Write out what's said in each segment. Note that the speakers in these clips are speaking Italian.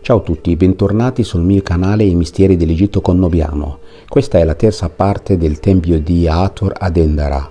Ciao a tutti, bentornati sul mio canale I Misteri dell'Egitto con Nobiano. Questa è la terza parte del tempio di Hathor a Dendera.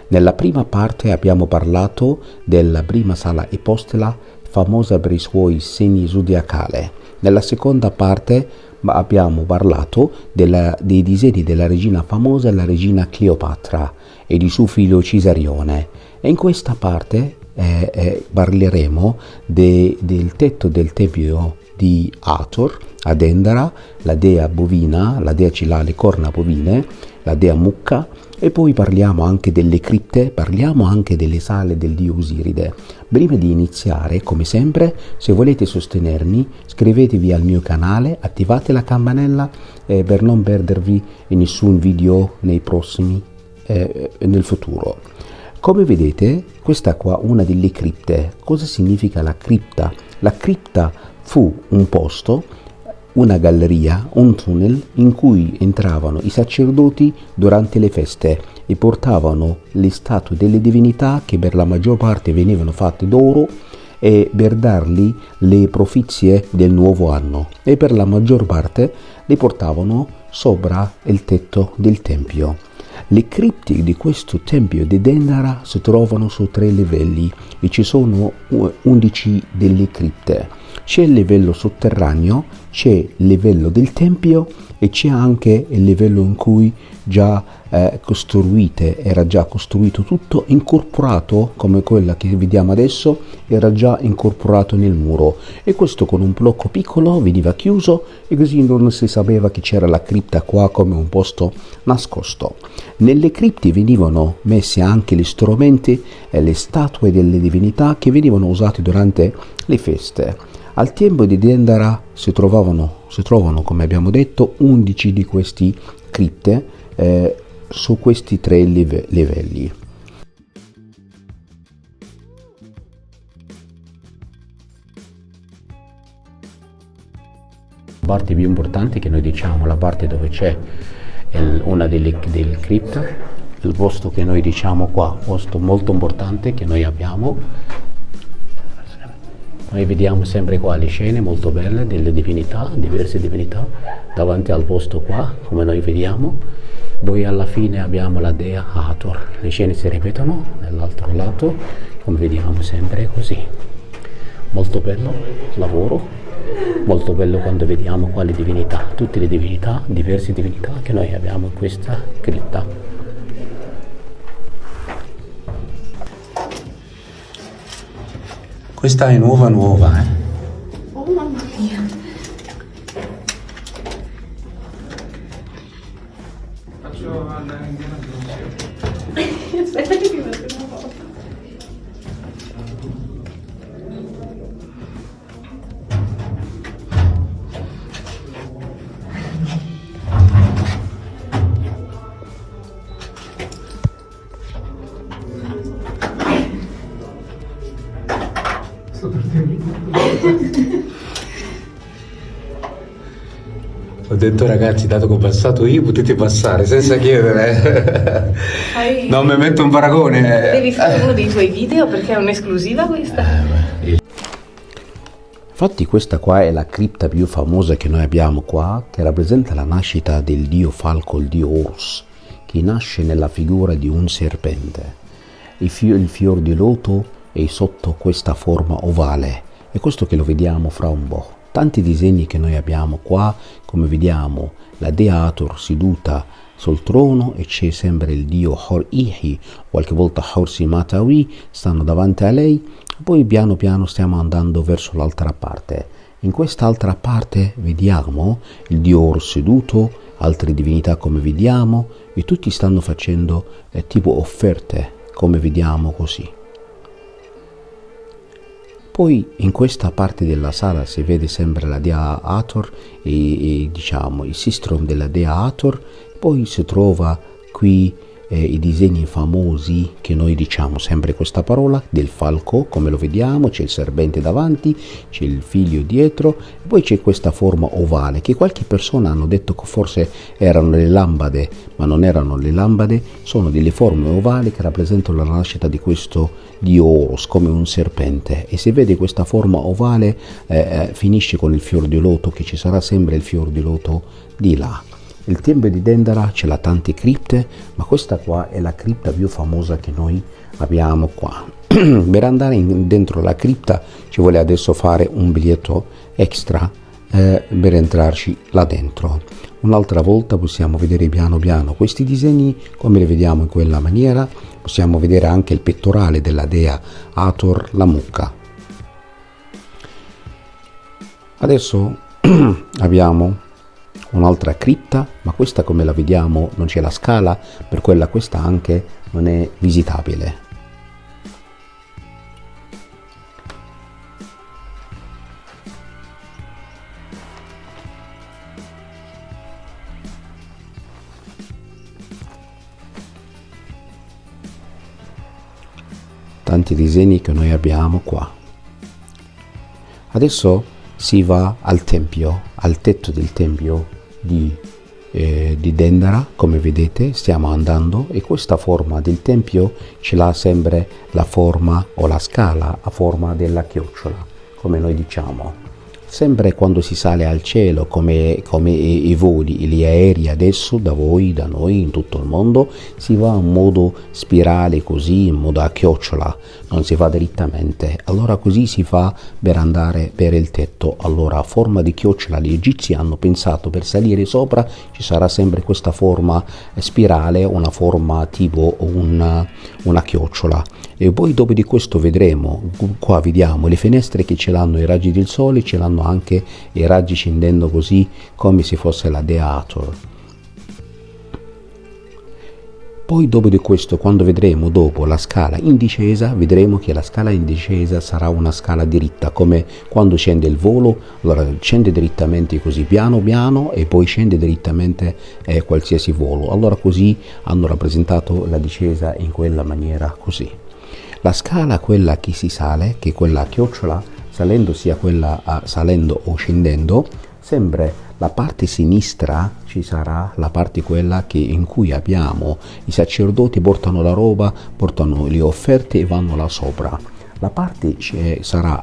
Nella prima parte abbiamo parlato della prima sala ipostola, famosa per i suoi segni zodiacali. Nella seconda parte abbiamo parlato dei disegni della regina famosa, la regina Cleopatra, e di suo figlio Cisarione. E in questa parte parleremo del tetto del tempio di Hathor a Dendera, la dea bovina, la dea ce l'ha le corna bovine, la dea mucca, e poi parliamo anche delle cripte, parliamo anche delle sale del dio Osiride. Prima di iniziare, come sempre, se volete sostenermi, iscrivetevi al mio canale, attivate la campanella per non perdervi nessun video nei prossimi nel futuro. Come vedete, questa qua è una delle cripte. Cosa significa la cripta? La cripta fu un posto, una galleria, un tunnel in cui entravano i sacerdoti durante le feste e portavano le statue delle divinità, che per la maggior parte venivano fatte d'oro, e per dargli le profizie del nuovo anno, e per la maggior parte le portavano sopra il tetto del tempio. Le cripte di questo tempio di Dendera si trovano su 3 livelli e ci sono 11 delle cripte. C'è il livello sotterraneo, c'è il livello del tempio e c'è anche il livello in cui era già costruito tutto, incorporato, come quella che vediamo adesso, era già incorporato nel muro, e questo con un blocco piccolo veniva chiuso, e così non si sapeva che c'era la cripta qua come un posto nascosto. Nelle cripte venivano messi anche gli strumenti e le statue delle divinità che venivano usate durante le feste. Al tempo di Dendera si trovano, come abbiamo detto, 11 di queste cripte su questi 3 livelli. La parte più importante che noi diciamo, la parte dove c'è una delle cripte, il posto che noi diciamo qua, posto molto importante che noi abbiamo. Noi vediamo sempre qua le scene molto belle delle divinità, diverse divinità, davanti al posto qua, come noi vediamo. Poi alla fine abbiamo la dea Hathor. Le scene si ripetono nell'altro lato, come vediamo sempre così. Molto bello il lavoro, molto bello quando vediamo qua le divinità, tutte le divinità, diverse divinità che noi abbiamo in questa cripta. Questa è nuova, Oh mamma mia. Faccio andare in Aspetta che ti metto una foto. Ho detto ragazzi, dato che ho passato io, potete passare senza chiedere. Non mi metto un paragone. Devi fare uno dei tuoi video perché è un'esclusiva questa. Infatti questa qua è la cripta più famosa che noi abbiamo qua, che rappresenta la nascita del dio falco, il dio Horus, che nasce nella figura di un serpente. Il fior di loto è sotto questa forma ovale, e questo che lo vediamo fra un po'. Tanti disegni che noi abbiamo qua, come vediamo la dea Hathor seduta sul trono, e c'è sempre il dio Hor-Ihi, qualche volta Horsi-Matawi, stanno davanti a lei. Poi piano piano stiamo andando verso l'altra parte. In quest'altra parte vediamo il dio Horus seduto, altre divinità come vediamo, e tutti stanno facendo tipo offerte, come vediamo così. Poi in questa parte della sala si vede sempre la dea Hathor e diciamo il sistrum della dea Hathor. Poi si trova qui i disegni famosi che noi diciamo sempre questa parola, del falco, come lo vediamo, c'è il serpente davanti, c'è il figlio dietro, e poi c'è questa forma ovale che qualche persona hanno detto che forse erano le lampade, ma non erano le lampade, sono delle forme ovali che rappresentano la nascita di questo dio Horus come un serpente, e se vede questa forma ovale finisce con il fior di loto, che ci sarà sempre il fior di loto di là. Il tempio di Dendera ce l'ha tante cripte, ma questa qua è la cripta più famosa che noi abbiamo qua. Per andare dentro la cripta ci vuole adesso fare un biglietto extra per entrarci là dentro. Un'altra volta possiamo vedere piano piano questi disegni come li vediamo in quella maniera. Possiamo vedere anche il pettorale della dea Hathor, la mucca. Adesso abbiamo un'altra cripta, ma questa come la vediamo non c'è la scala, per quella questa anche non è visitabile. Tanti disegni che noi abbiamo qua. Adesso si va al tempio, al tetto del tempio di Dendera, come vedete stiamo andando, e questa forma del tempio ce l'ha sempre la forma o la scala a forma della chiocciola, come noi diciamo. Sempre quando si sale al cielo, come i voli, gli aerei adesso da voi, da noi, in tutto il mondo, si va in modo spirale così, in modo a chiocciola, non si va direttamente. Allora così si fa per andare per il tetto. Allora a forma di chiocciola gli egizi hanno pensato per salire sopra ci sarà sempre questa forma spirale, una forma tipo una chiocciola. E poi dopo di questo vedremo, qua vediamo le finestre che ce l'hanno i raggi del sole, ce l'hanno anche i raggi scendendo così come se fosse la dea Hathor. Poi dopo di questo, quando vedremo dopo la scala in discesa, vedremo che la scala in discesa sarà una scala diritta, come quando scende il volo, allora scende direttamente così piano piano e poi scende direttamente qualsiasi volo. Allora così hanno rappresentato la discesa in quella maniera così. La scala, quella che si sale, che è quella a chiocciola, salendo sia quella salendo o scendendo, sempre la parte sinistra ci sarà la parte quella in cui abbiamo i sacerdoti portano la roba, portano le offerte e vanno là sopra. La parte che sarà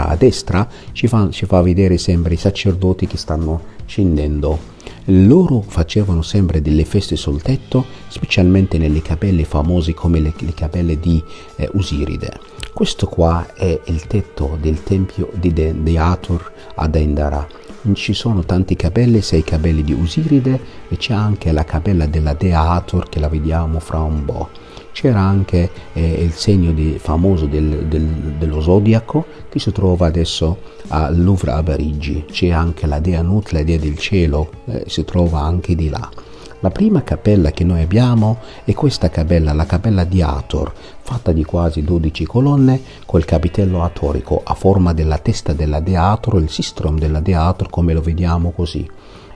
a destra ci fa vedere sempre i sacerdoti che stanno scendendo. Loro facevano sempre delle feste sul tetto, specialmente nelle cappelle famose come le cappelle di Osiride. Questo qua è il tetto del tempio di Hathor a Dendera. Ci sono tante cappelle, 6 cappelle di Osiride, e c'è anche la cappella della dea Hathor che la vediamo fra un po'. C'era anche il segno famoso dello zodiaco che si trova adesso al Louvre a Parigi. C'è anche la dea Nut, la dea del cielo, si trova anche di là. La prima cappella che noi abbiamo è questa cappella, la cappella di Hathor, fatta di quasi 12 colonne col capitello attorico a forma della testa della dea Hathor, il sistrom della dea Hathor come lo vediamo così.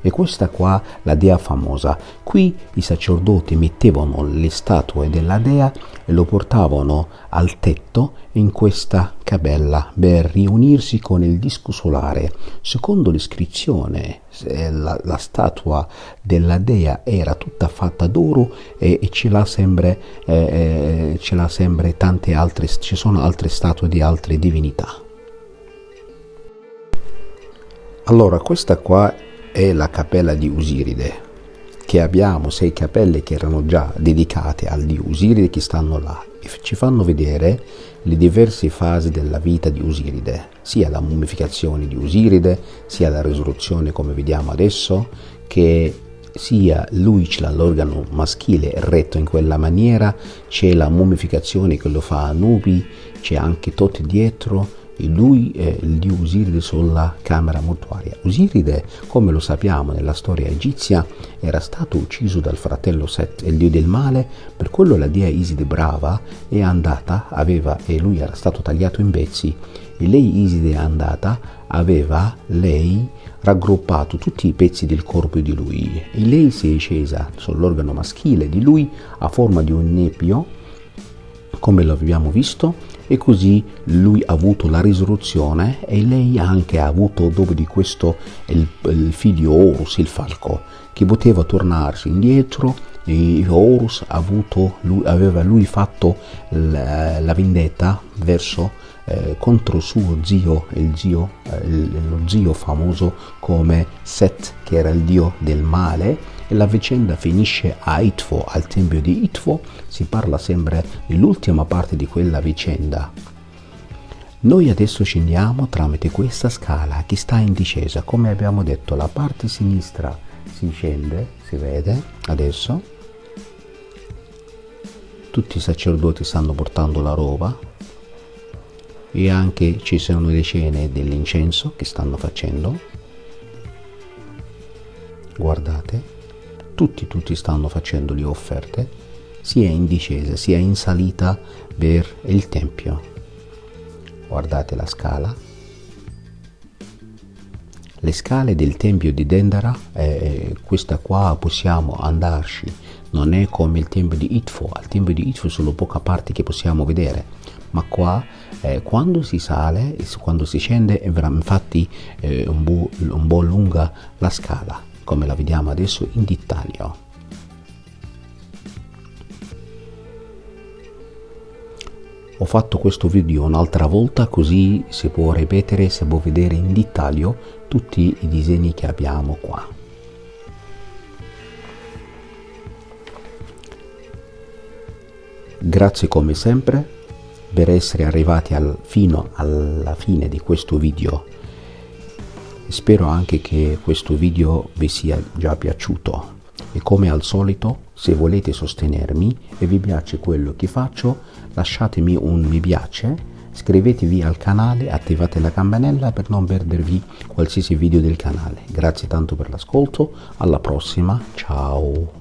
E questa qua la dea famosa. Qui i sacerdoti mettevano le statue della dea e lo portavano al tetto in questa cappella per riunirsi con il disco solare. Secondo l'iscrizione la statua della dea era tutta fatta d'oro e ce l'ha sempre tante altre, ci sono altre statue di altre divinità. Allora questa qua è la cappella di Osiride, che abbiamo 6 cappelle che erano già dedicate al dio Osiride che stanno là e ci fanno vedere le diverse fasi della vita di Osiride, sia la mummificazione di Osiride, sia la risurrezione come vediamo adesso, che sia lui ce l'ha l'organo maschile retto in quella maniera, c'è la mummificazione che lo fa Anubi, c'è anche Tot dietro, e lui è il dio Osiride sulla camera mortuaria. Osiride, come lo sappiamo nella storia egizia, era stato ucciso dal fratello Set, il dio del male, per quello la dea Iside brava è andata, e lui era stato tagliato in pezzi E lei Iside andata aveva lei raggruppato tutti i pezzi del corpo di lui e lei si è scesa sull'organo maschile di lui a forma di un nepio, come lo abbiamo visto, e così lui ha avuto la risurrezione e lei anche ha avuto dopo di questo il figlio Horus, il falco, che poteva tornarsi indietro. E Horus aveva fatto la vendetta verso contro suo zio, lo zio famoso come Set, che era il dio del male, e la vicenda finisce a Idfo, al tempio di Idfo. Si parla sempre dell'ultima parte di quella vicenda. Noi adesso scendiamo tramite questa scala che sta in discesa, come abbiamo detto. La parte sinistra si scende, si vede adesso, tutti i sacerdoti stanno portando la roba e anche ci sono le scene dell'incenso che stanno facendo, guardate, tutti stanno facendo le offerte, sia in discesa sia in salita per il tempio. Guardate la scala. Le scale del tempio di Dendera, questa qua possiamo andarci, non è come il tempio di Idfo. Al tempio di Idfo solo poca parte che possiamo vedere, ma qua quando si sale e quando si scende è infatti un po' lunga la scala, come la vediamo adesso in dettaglio. Ho fatto questo video un'altra volta così si può ripetere, si può vedere in dettaglio tutti i disegni che abbiamo qua. Grazie come sempre per essere arrivati fino alla fine di questo video. Spero anche che questo video vi sia già piaciuto e come al solito, se volete sostenermi e vi piace quello che faccio, lasciatemi un mi piace, iscrivetevi al canale, attivate la campanella per non perdervi qualsiasi video del canale. Grazie tanto per l'ascolto, alla prossima, ciao!